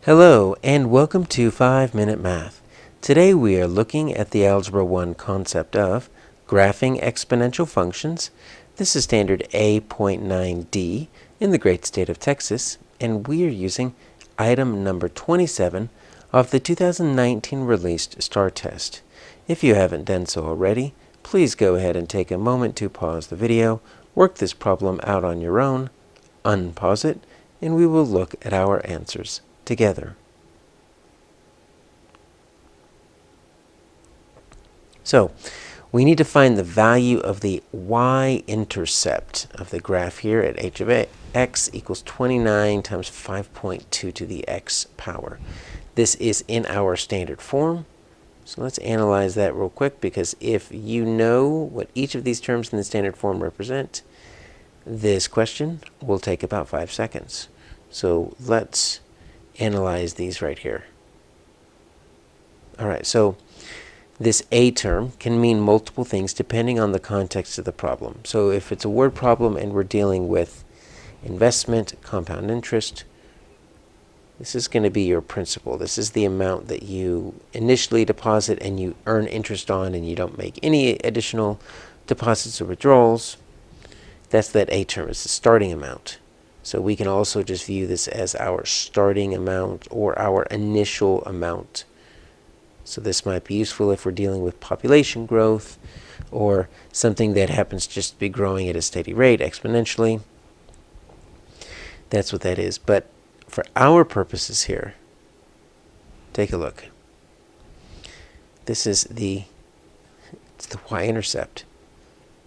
Hello and welcome to 5-Minute Math. Today we are looking at the Algebra 1 concept of graphing exponential functions. This is standard A.9D in the great state of Texas, and we are using item number 27 of the 2019 released STAAR test. If you haven't done so already, please go ahead and take a moment to pause the video, work this problem out on your own, unpause it, and we will look at our answers together. So, we need to find the value of the y-intercept of the graph here at h of x equals 29 times 5.2 to the x power. This is in our standard form. So let's analyze that real quick, because if you know what each of these terms in the standard form represent, this question will take about 5 seconds. So let's analyze these right here. All right, so this A term can mean multiple things depending on the context of the problem. So if it's a word problem and we're dealing with investment, compound interest, this is going to be your principal. This is the amount that you initially deposit and you earn interest on, and you don't make any additional deposits or withdrawals. That's that A term. It's the starting amount. So we can also just view this as our starting amount or our initial amount. So this might be useful if we're dealing with population growth or something that happens just to be growing at a steady rate exponentially. That's what that is. But for our purposes here, take a look. This is it's the y-intercept.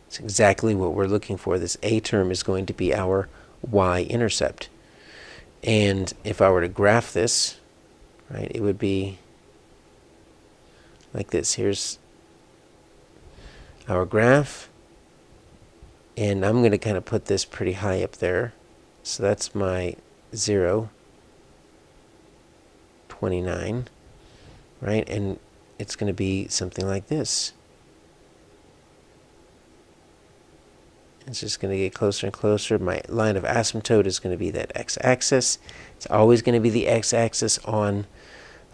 It's exactly what we're looking for. This A term is going to be our y-intercept. And if I were to graph this, right, it would be like this. Here's our graph, and I'm going to kind of put this pretty high up there. So that's my 0, 29, right? And it's going to be something like this. It's just going to get closer and closer. My line of asymptote is going to be that x-axis. It's always going to be the x-axis on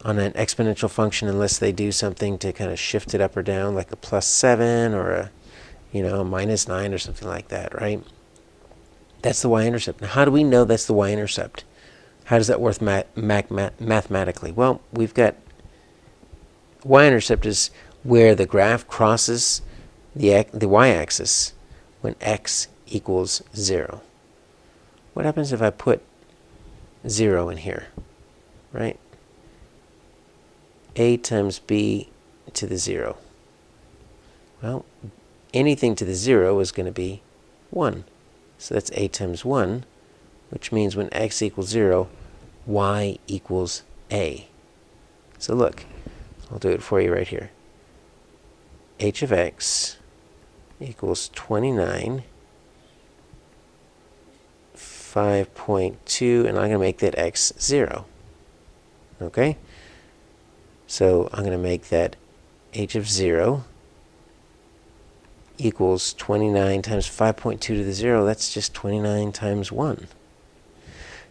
an exponential function, unless they do something to kind of shift it up or down, like a +7 or a -9 or something like that, right? That's the y-intercept. Now, how do we know that's the y-intercept? How does that work mathematically? Well, we've got y-intercept is where the graph crosses the y-axis when x equals 0. What happens if I put 0 in here, right? A times b to the 0. Well, anything to the 0 is going to be 1. So that's a times 1, which means when x equals 0, y equals a. So look, I'll do it for you right here. H of x equals 29, 5.2, and I'm going to make that x 0. Okay? So I'm going to make that h of 0 equals 29 times 5.2 to the 0. That's just 29 times 1.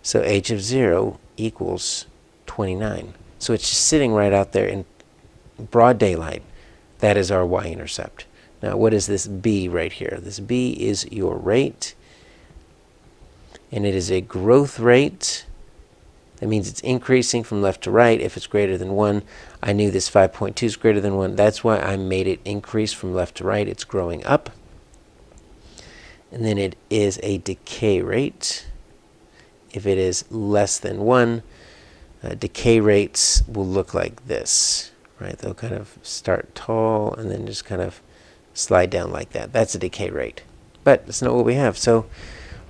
So h of 0 equals 29. So it's just sitting right out there in broad daylight. That is our y-intercept. Now, what is this b right here? This b is your rate, and it is a growth rate. That means it's increasing from left to right. If it's greater than 1, I knew this 5.2 is greater than 1. That's why I made it increase from left to right. It's growing up. And then it is a decay rate. If it is less than 1, decay rates will look like this, right? They'll kind of start tall and then just kind of slide down like that. That's a decay rate. But that's not what we have. So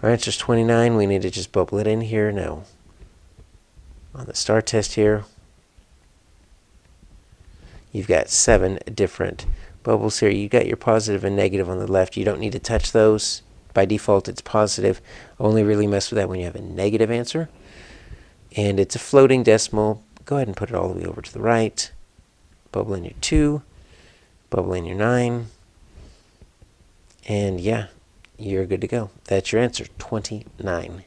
our answer is 29. We need to just bubble it in here now. On the STAAR test here, you've got 7 different bubbles here. You've got your positive and negative on the left. You don't need to touch those. By default, it's positive. Only really mess with that when you have a negative answer. And it's a floating decimal. Go ahead and put it all the way over to the right. Bubble in your 2. Bubble in your 9. And yeah, you're good to go. That's your answer, 29.